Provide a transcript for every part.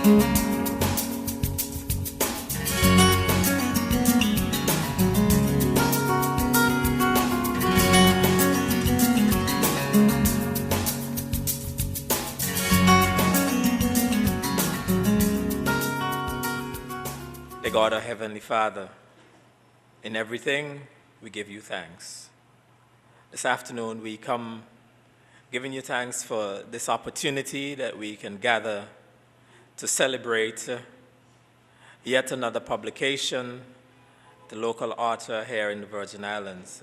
Dear God, our Heavenly Father, in everything we give you thanks. This afternoon we come giving you thanks for this opportunity that we can gather to celebrate yet another publication, the local author here in the Virgin Islands.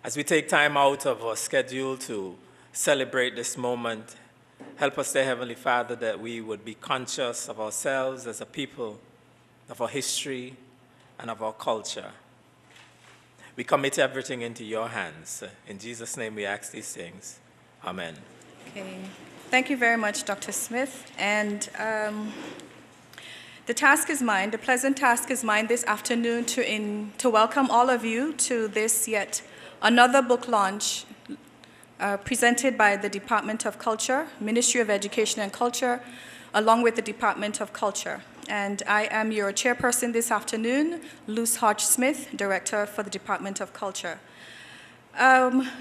As we take time out of our schedule to celebrate this moment, help us, dear Heavenly Father, that we would be conscious of ourselves as a people, of our history, and of our culture. We commit everything into your hands. In Jesus' name we ask these things. Amen. Okay. Thank you very much, Dr. Smith. And the task is mine, the pleasant task is mine this afternoon to welcome all of you to this yet another book launch presented by the Department of Culture, Ministry of Education and Culture, along with the Department of Culture. And I am your chairperson this afternoon, Luce Hodge-Smith, Director for the Department of Culture.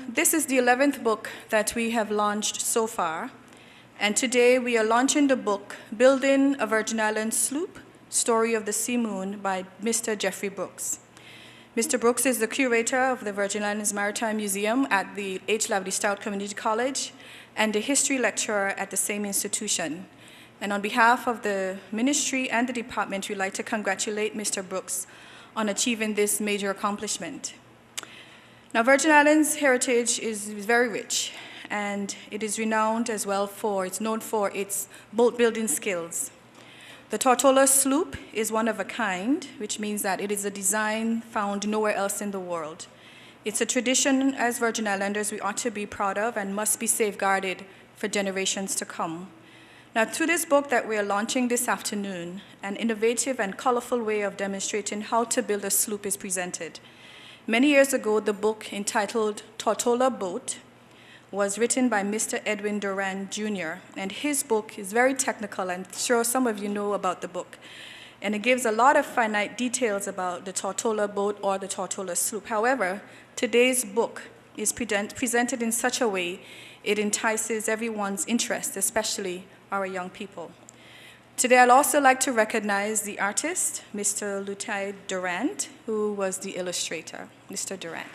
This is the 11th book that we have launched so far. And today we are launching the book, Building a Virgin Islands Sloop, Story of the Sea Moon by Mr. Jeffrey Brooks. Mr. Brooks is the curator of the Virgin Islands Maritime Museum at the H. Lavely Stout Community College and a history lecturer at the same institution. And on behalf of the ministry and the department, we'd like to congratulate Mr. Brooks on achieving this major accomplishment. Now, Virgin Islands heritage is very rich, and it is renowned as well it's known for its boat building skills. The Tortola sloop is one of a kind, which means that it is a design found nowhere else in the world. It's a tradition as Virgin Islanders we ought to be proud of and must be safeguarded for generations to come. Now, through this book that we are launching this afternoon, an innovative and colorful way of demonstrating how to build a sloop is presented. Many years ago, the book entitled Tortola Boat was written by Mr. Edwin Duran Jr., and his book is very technical, and I'm sure some of you know about the book. And it gives a lot of finite details about the Tortola boat or the Tortola sloop. However, today's book is presented in such a way it entices everyone's interest, especially our young people. Today, I'd also like to recognize the artist, Mr. Lutai Durant, who was the illustrator. Mr. Durant.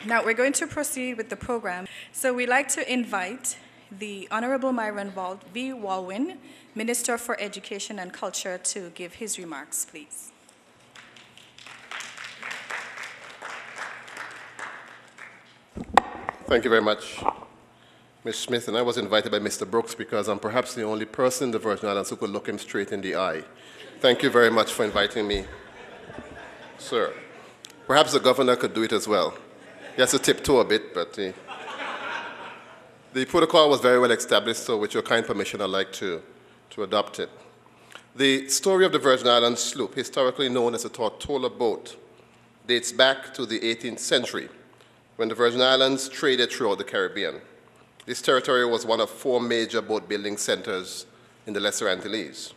Now, we're going to proceed with the program. So we'd like to invite the Honorable Myron V. Walwyn, Minister for Education and Culture, to give his remarks, please. Thank you very much, Ms. Smith. And I was invited by Mr. Brooks because I'm perhaps the only person in the Virgin Islands who could look him straight in the eye. Thank you very much for inviting me, sir. Perhaps the governor could do it as well. He has to tiptoe a bit, but the protocol was very well established, so with your kind permission, I'd like to adopt it. The story of the Virgin Islands sloop, historically known as the Tortola boat, dates back to the 18th century, when the Virgin Islands traded throughout the Caribbean. This territory was one of 4 major boat-building centers in the Lesser Antilles.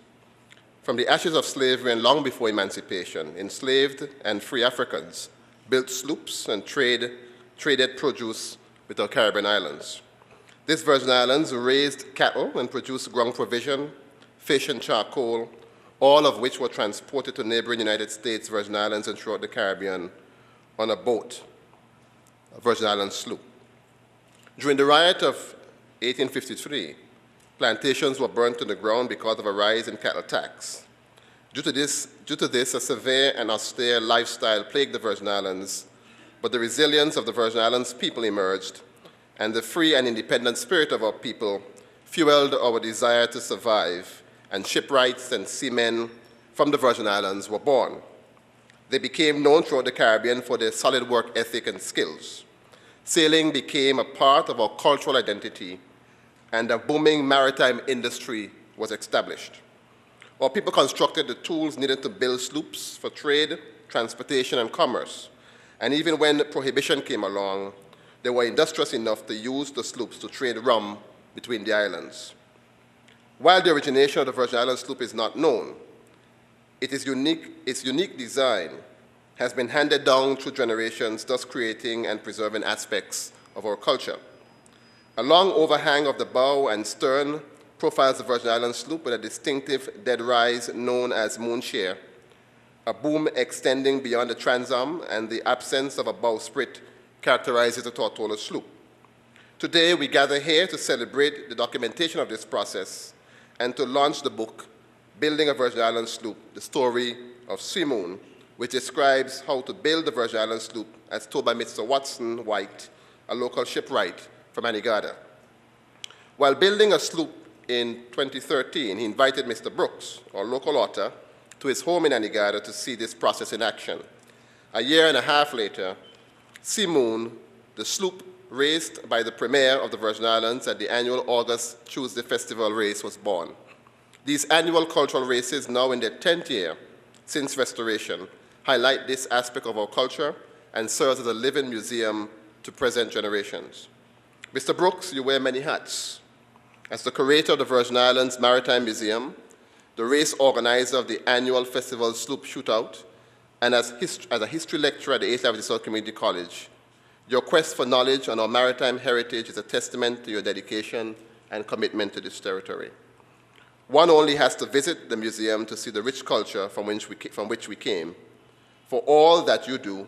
From the ashes of slavery and long before emancipation, enslaved and free Africans built sloops and traded produce with our Caribbean islands. These Virgin Islands raised cattle and produced ground provision, fish and charcoal, all of which were transported to neighboring United States Virgin Islands and throughout the Caribbean on a boat, a Virgin Islands sloop. During the riot of 1853, plantations were burned to the ground because of a rise in cattle tax. Due to this, a severe and austere lifestyle plagued the Virgin Islands, but the resilience of the Virgin Islands people emerged, and the free and independent spirit of our people fueled our desire to survive, and shipwrights and seamen from the Virgin Islands were born. They became known throughout the Caribbean for their solid work ethic and skills. Sailing became a part of our cultural identity, and a booming maritime industry was established. Our people constructed the tools needed to build sloops for trade, transportation, and commerce. And even when prohibition came along, they were industrious enough to use the sloops to trade rum between the islands. While the origination of the Virgin Islands sloop is not known, its unique design has been handed down through generations, thus creating and preserving aspects of our culture. A long overhang of the bow and stern profiles the Virgin Islands sloop with a distinctive dead rise known as moon shear, a boom extending beyond the transom, and the absence of a bowsprit characterizes the Tortola sloop. Today, we gather here to celebrate the documentation of this process and to launch the book, Building a Virgin Islands Sloop, the story of Simoon, which describes how to build the Virgin Islands sloop as told by Mr. Watson White, a local shipwright from Anegada. While building a sloop in 2013, he invited Mr. Brooks, our local author, to his home in Anegada to see this process in action. A year and a half later, Simoon, the sloop raced by the Premier of the Virgin Islands at the annual August Tuesday Festival race, was born. These annual cultural races, now in their 10th year since restoration, highlight this aspect of our culture and serves as a living museum to present generations. Mr. Brooks, you wear many hats. As the curator of the Virgin Islands Maritime Museum, the race organizer of the annual festival Sloop Shootout, and as a history lecturer at the 8th Avenue South Community College, your quest for knowledge on our maritime heritage is a testament to your dedication and commitment to this territory. One only has to visit the museum to see the rich culture from which we came. For all that you do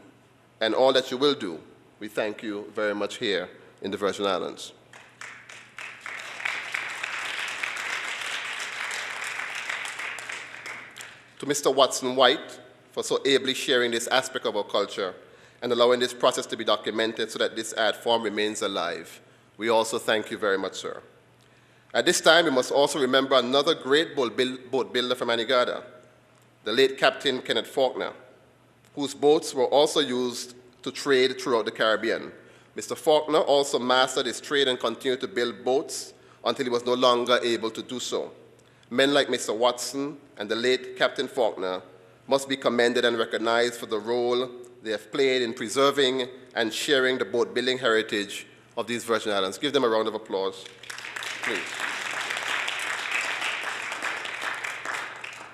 and all that you will do, we thank you very much here in the Virgin Islands. To Mr. Watson White for so ably sharing this aspect of our culture and allowing this process to be documented so that this art form remains alive. We also thank you very much, sir. At this time, we must also remember another great boat builder from Anegada, the late Captain Kenneth Faulkner, whose boats were also used to trade throughout the Caribbean. Mr. Faulkner also mastered his trade and continued to build boats until he was no longer able to do so. Men like Mr. Watson and the late Captain Faulkner must be commended and recognized for the role they have played in preserving and sharing the boat building heritage of these Virgin Islands. Give them a round of applause, please.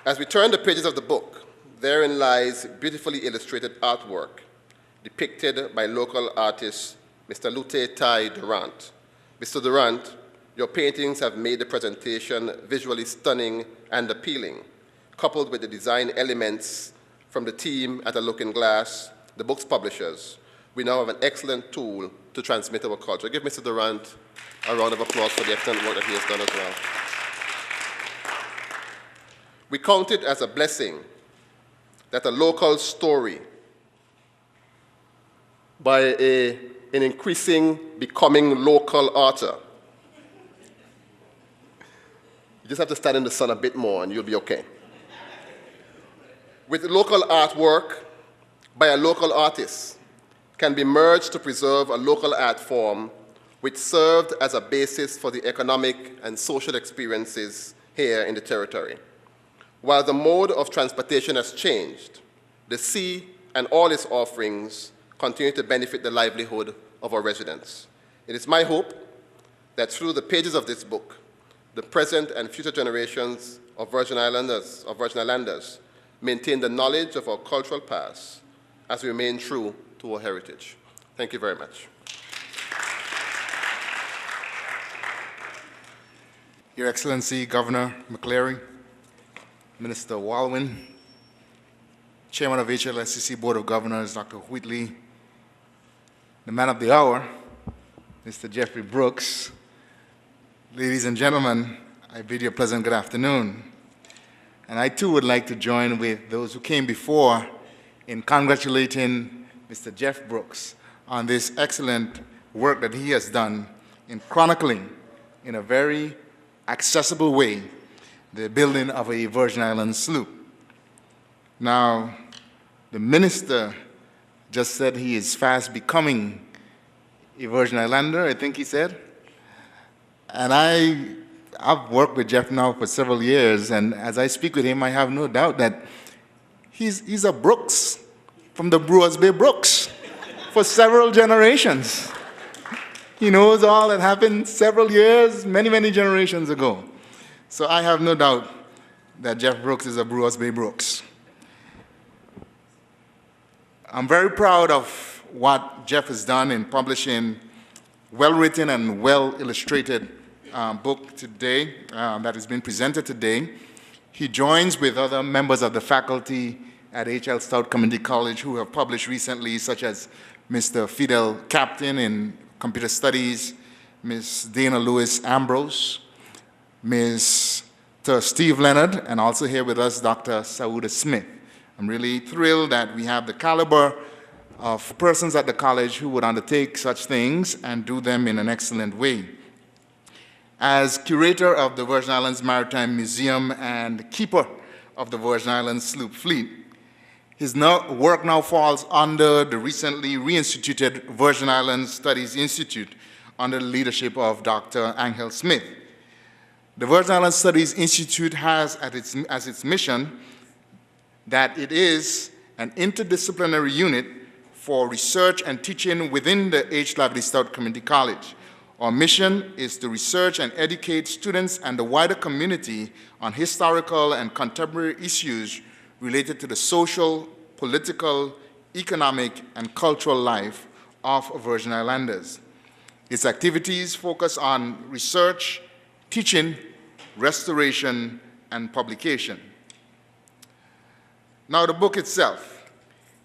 As we turn the pages of the book, therein lies beautifully illustrated artwork depicted by local artist Mr. Lute Tai Durant. Mr. Durant, your paintings have made the presentation visually stunning and appealing, coupled with the design elements from the team at A Looking Glass, the book's publishers. We now have an excellent tool to transmit our culture. Give Mr. Durant a round of applause for the excellent work that he has done as well. We count it as a blessing that a local story by an increasing, becoming local author. You just have to stand in the sun a bit more and you'll be okay. With local artwork by a local artist can be merged to preserve a local art form which served as a basis for the economic and social experiences here in the territory. While the mode of transportation has changed, the sea and all its offerings continue to benefit the livelihood of our residents. It is my hope that through the pages of this book, the present and future generations of Virgin Islanders maintain the knowledge of our cultural past as we remain true to our heritage. Thank you very much. Your Excellency, Governor McCleary, Minister Walwyn, Chairman of HLSCC Board of Governors, Dr. Wheatley, the man of the hour, Mr. Jeffrey Brooks. Ladies and gentlemen, I bid you a pleasant good afternoon. And I too would like to join with those who came before in congratulating Mr. Jeff Brooks on this excellent work that he has done in chronicling in a very accessible way the building of a Virgin Islands sloop. Now, the minister just said he is fast becoming a Virgin Islander, I think he said. And I've worked with Jeff now for several years, and as I speak with him, I have no doubt that he's a Brooks from the Brewers Bay Brooks for several generations. He knows all that happened several years, many, many generations ago. So I have no doubt that Jeff Brooks is a Brewers Bay Brooks. I'm very proud of what Jeff has done in publishing well-written and well-illustrated book today that has been presented today. He joins with other members of the faculty at H.L. Stout Community College who have published recently, such as Mr. Fidel Captain in Computer Studies, Ms. Dana Lewis Ambrose, Mr. Steve Leonard, and also here with us, Dr. Sauda Smith. I'm really thrilled that we have the caliber of persons at the college who would undertake such things and do them in an excellent way. As curator of the Virgin Islands Maritime Museum and keeper of the Virgin Islands Sloop Fleet, his work now falls under the recently reinstituted Virgin Islands Studies Institute under the leadership of Dr. Angel Smith. The Virgin Islands Studies Institute has as its mission that it is an interdisciplinary unit for research and teaching within the H. Lavely Stout Community College. Our mission is to research and educate students and the wider community on historical and contemporary issues related to the social, political, economic, and cultural life of Virgin Islanders. Its activities focus on research, teaching, restoration, and publication. Now, the book itself,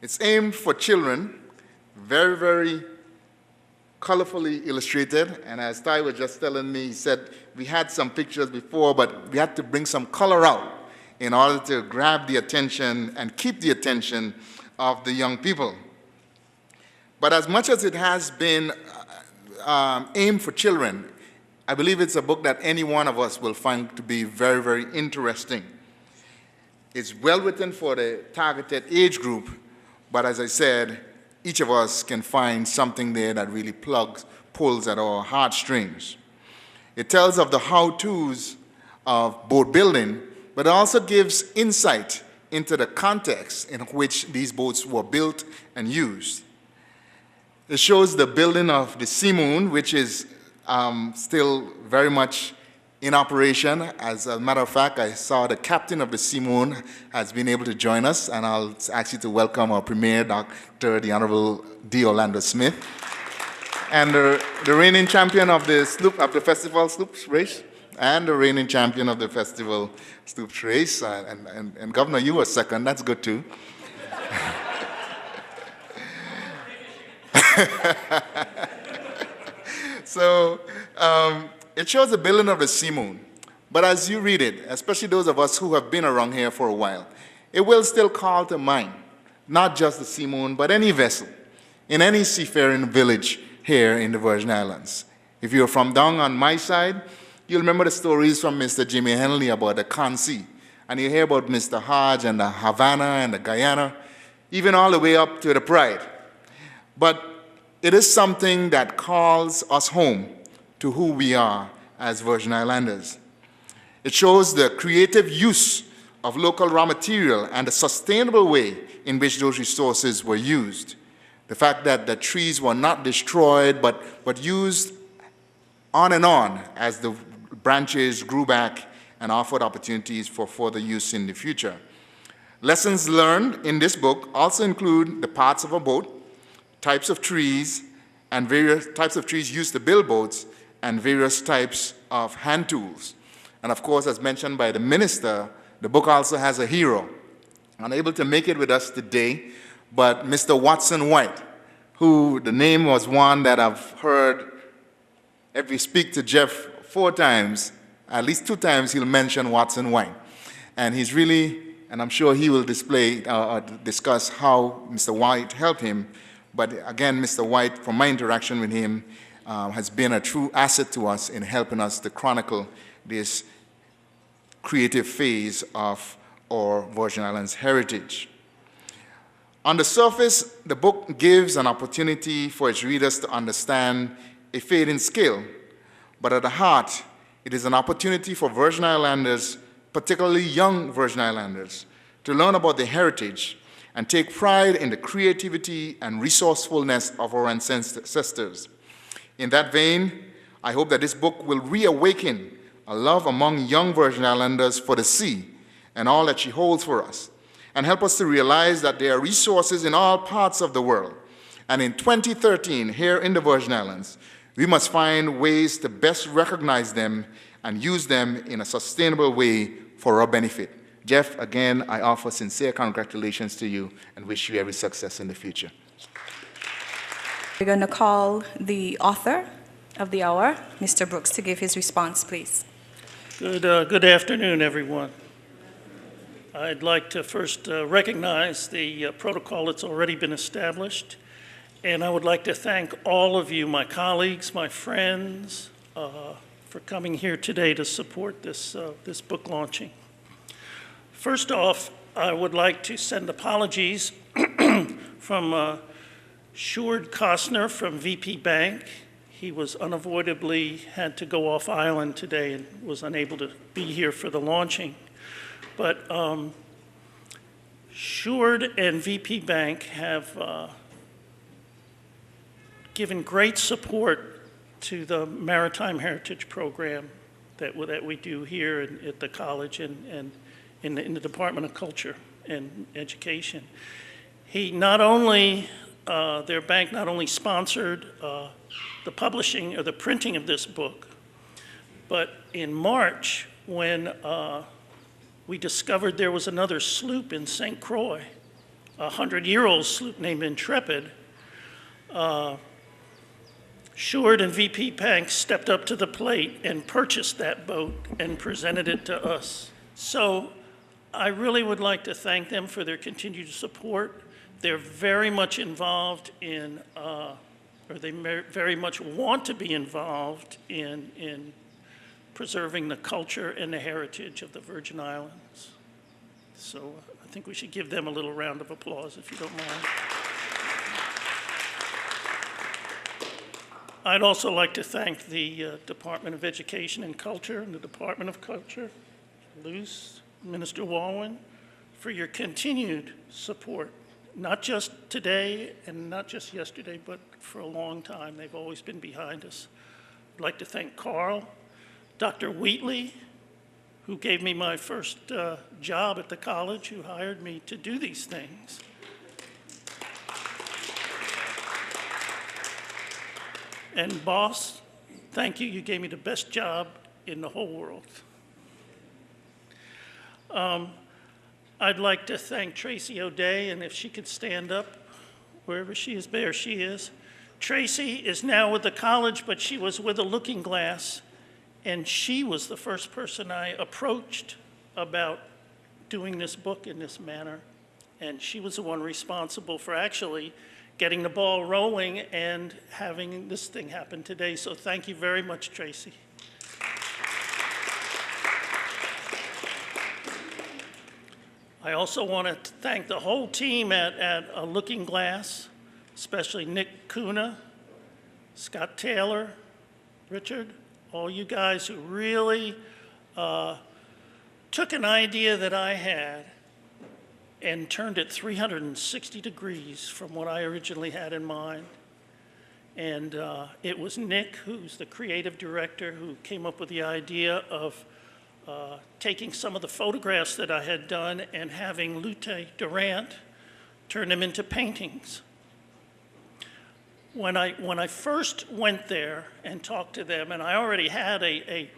it's aimed for children, very, very colorfully illustrated, and as Ty was just telling me, he said we had some pictures before, but we had to bring some color out in order to grab the attention and keep the attention of the young people. But as much as it has been aimed for children, I believe it's a book that any one of us will find to be very, very interesting. It's well written for the targeted age group, but as I said, each of us can find something there that really pulls at our heartstrings. It tells of the how-tos of boat building, but it also gives insight into the context in which these boats were built and used. It shows the building of the Sea Moon, which is still very much in operation. As a matter of fact, I saw the captain of the Sea Moon has been able to join us, and I'll ask you to welcome our premier, Dr. the Honorable D. Orlando Smith, and the reigning champion of the Sloop, of the festival Sloop race, and the reigning champion of the festival Sloop race. And Governor, you were second. That's good too. So it shows the building of the Sea Moon. But as you read it, especially those of us who have been around here for a while, it will still call to mind not just the Sea Moon, but any vessel in any seafaring village here in the Virgin Islands. If you're from down on my side, you'll remember the stories from Mr. Jimmy Henley about the Kansi. And you hear about Mr. Hodge and the Havana and the Guyana, even all the way up to the Pride. But it is something that calls us home to who we are as Virgin Islanders. It shows the creative use of local raw material and the sustainable way in which those resources were used. The fact that the trees were not destroyed, but used on and on as the branches grew back and offered opportunities for further use in the future. Lessons learned in this book also include the parts of a boat, types of trees, and various types of trees used to build boats, and various types of hand tools. And of course, as mentioned by the minister, the book also has a hero. Unable to make it with us today, but Mr. Watson White, who the name was one that I've heard, if we speak to Jeff 4 times, at least 2 times he'll mention Watson White. And he's really, and I'm sure he will discuss how Mr. White helped him. But again, Mr. White, from my interaction with him, has been a true asset to us in helping us to chronicle this creative phase of our Virgin Islands heritage. On the surface, the book gives an opportunity for its readers to understand a fading skill, but at the heart, it is an opportunity for Virgin Islanders, particularly young Virgin Islanders, to learn about their heritage and take pride in the creativity and resourcefulness of our ancestors. In that vein, I hope that this book will reawaken a love among young Virgin Islanders for the sea and all that she holds for us, and help us to realize that there are resources in all parts of the world. And in 2013, here in the Virgin Islands, we must find ways to best recognize them and use them in a sustainable way for our benefit. Jeff, again, I offer sincere congratulations to you and wish you every success in the future. We're going to call the author of the hour, Mr. Brooks, to give his response, please. Good afternoon, everyone. I'd like to first recognize the protocol that's already been established, and I would like to thank all of you, my colleagues, my friends, for coming here today to support this book launching. First off, I would like to send apologies from Sjoerd Kostner from VP Bank. He was unavoidably had to go off island today and was unable to be here for the launching. But Sjoerd and VP Bank have given great support to the Maritime Heritage Program that we do here at the college and in the Department of Culture and Education. He not only, their bank not only sponsored the publishing or the printing of this book, but in March when we discovered there was another sloop in St. Croix, a 100-year-old sloop named Intrepid, Sjoerd and VP Bank stepped up to the plate and purchased that boat and presented it to us. So I really would like to thank them for their continued support. They're very much involved in, or they very much want to be involved in preserving the culture and the heritage of the Virgin Islands. So I think we should give them a little round of applause, if you don't mind. I'd also like to thank the Department of Education and Culture and the Department of Culture, Luce, Minister Walwyn, for your continued support, not just today and not just yesterday, but for a long time. They've always been behind us. I'd like to thank Carl, Dr. Wheatley, who gave me my first job at the college, who hired me to do these things. And boss, thank you. You gave me the best job in the whole world. I'd like to thank Tracy O'Day, and if she could stand up, wherever she is, there she is. Tracy is now with the college, but she was with a Looking Glass, and she was the first person I approached about doing this book in this manner. And she was the one responsible for actually getting the ball rolling and having this thing happen today. So thank you very much, Tracy. I also want to thank the whole team at Looking Glass, especially Nick Kuna, Scott Taylor, Richard, all you guys who really took an idea that I had and turned it 360 degrees from what I originally had in mind. And it was Nick, who's the creative director, who came up with the idea of taking some of the photographs that I had done and having Lute Durant turn them into paintings. When I first went there and talked to them, and I already had a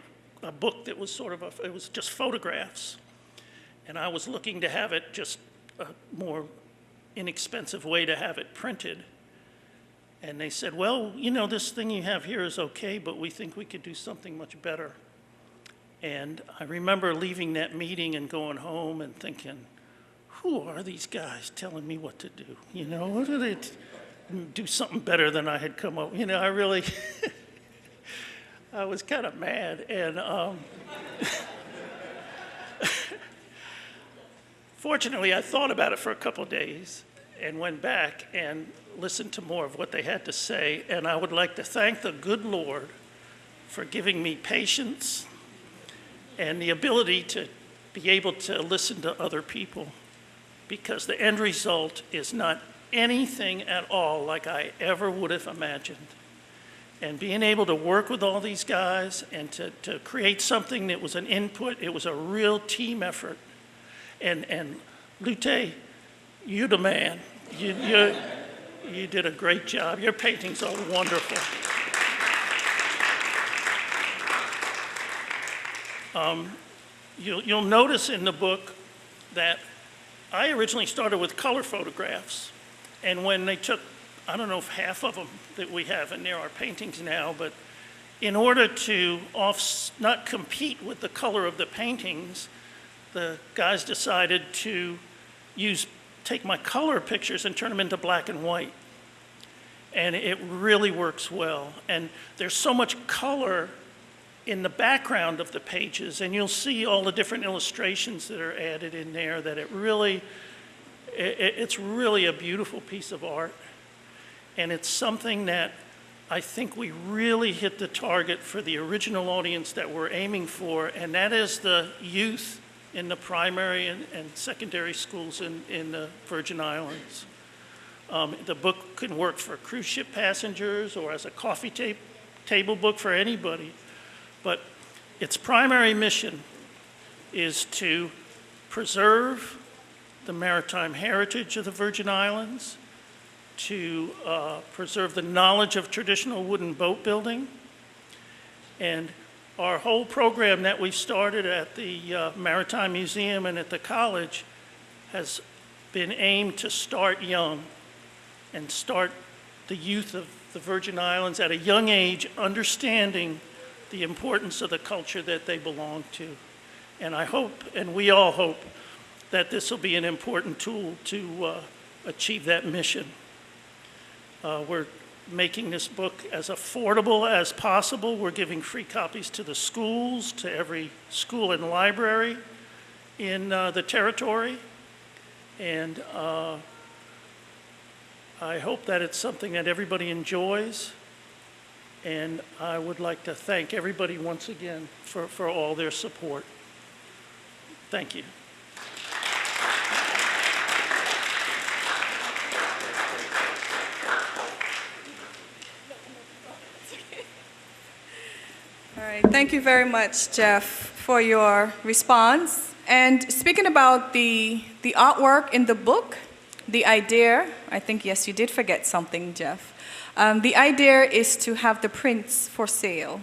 book that was sort of it was just photographs, and I was looking to have it just a more inexpensive way to have it printed. And they said, well, you know, this thing you have here is okay, but we think we could do something much better. And I remember leaving that meeting and going home and thinking, who are these guys telling me what to do? You know, what do they do something better than I had come up? You know, I really, I was kind of mad. And fortunately, I thought about it for a couple of days and went back and listened to more of what they had to say. And I would like to thank the good Lord for giving me patience and the ability to be able to listen to other people, because the end result is not anything at all like I ever would have imagined. And being able to work with all these guys and to create something that was an input, it was a real team effort. And Lute, you're the man. You did a great job. Your paintings are wonderful. You'll notice in the book that I originally started with color photographs. And when they took, I don't know if half of them that we have in there are paintings now, but in order to not compete with the color of the paintings, the guys decided to take my color pictures and turn them into black and white. And it really works well. And there's so much color in the background of the pages, and you'll see all the different illustrations that are added in there, that it's really a beautiful piece of art. And it's something that I think we really hit the target for the original audience that we're aiming for, and that is the youth in the primary and secondary schools in the Virgin Islands. The book can work for cruise ship passengers or as a coffee table book for anybody. But its primary mission is to preserve the maritime heritage of the Virgin Islands, to preserve the knowledge of traditional wooden boat building. And our whole program that we've started at the Maritime Museum and at the college has been aimed to start young and start the youth of the Virgin Islands at a young age understanding the importance of the culture that they belong to. And I hope, and we all hope, that this will be an important tool to achieve that mission. We're making this book as affordable as possible. We're giving free copies to the schools, to every school and library in the territory. And I hope that it's something that everybody enjoys. And I would like to thank everybody once again for all their support. Thank you. All right, thank you very much, Jeff, for your response. And speaking about the artwork in the book, the idea, I think, yes, you did forget something, Jeff. The idea is to have the prints for sale.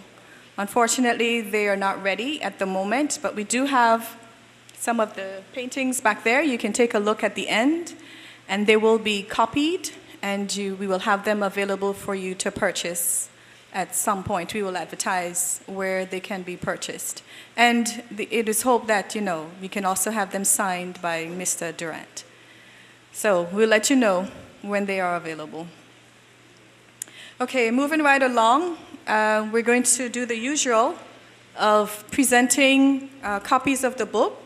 Unfortunately, they are not ready at the moment, but we do have some of the paintings back there. You can take a look at the end, and they will be copied, and we will have them available for you to purchase at some point. We will advertise where they can be purchased. And it is hoped that, we can also have them signed by Mr. Durant. So we'll let you know when they are available. Okay, moving right along, we're going to do the usual of presenting copies of the book.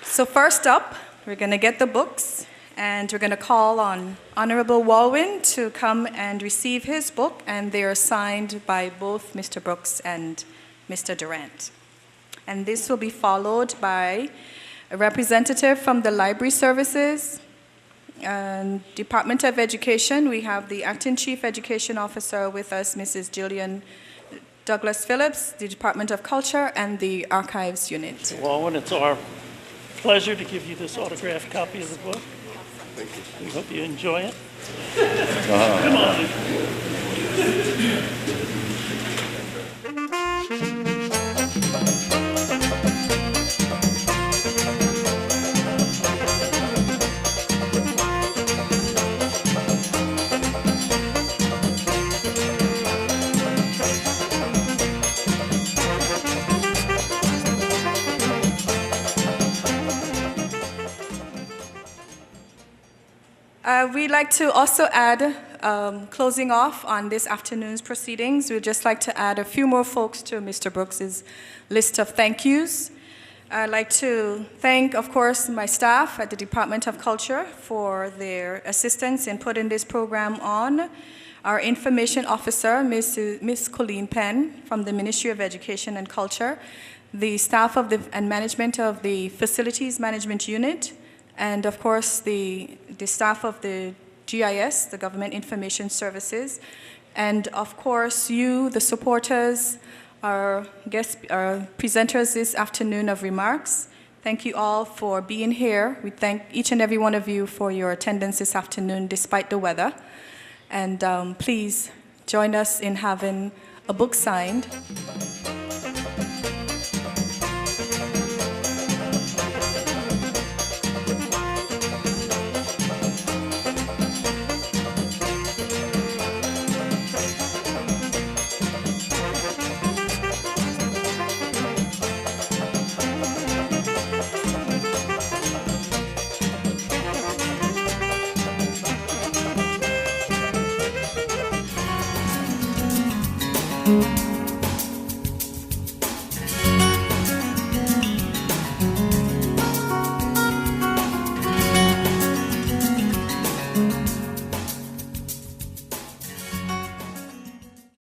So first up, we're going to get the books, and we're going to call on Honorable Walwyn to come and receive his book, and they are signed by both Mr. Brooks and Mr. Durant. And this will be followed by a representative from the Library Services, Department of Education. We have the Acting Chief Education Officer with us, Mrs. Jillian Douglas Phillips, the Department of Culture, and the Archives Unit. Walwyn, it's our pleasure to give you this autographed copy of the book. Thank you. We hope you enjoy it. Come on. We'd like to also add, closing off on this afternoon's proceedings, we'd just like to add a few more folks to Mr. Brooks's list of thank yous. I'd like to thank, of course, my staff at the Department of Culture for their assistance in putting this program on. Our information officer, Ms. Colleen Penn from the Ministry of Education and Culture, the staff and management of the Facilities Management Unit, and of course the staff of the GIS, the Government Information Services, And of course, you, the supporters, our presenters this afternoon of remarks. Thank you all for being here. We thank each and every one of you for your attendance this afternoon despite the weather. And please join us in having a book signed. Thank you.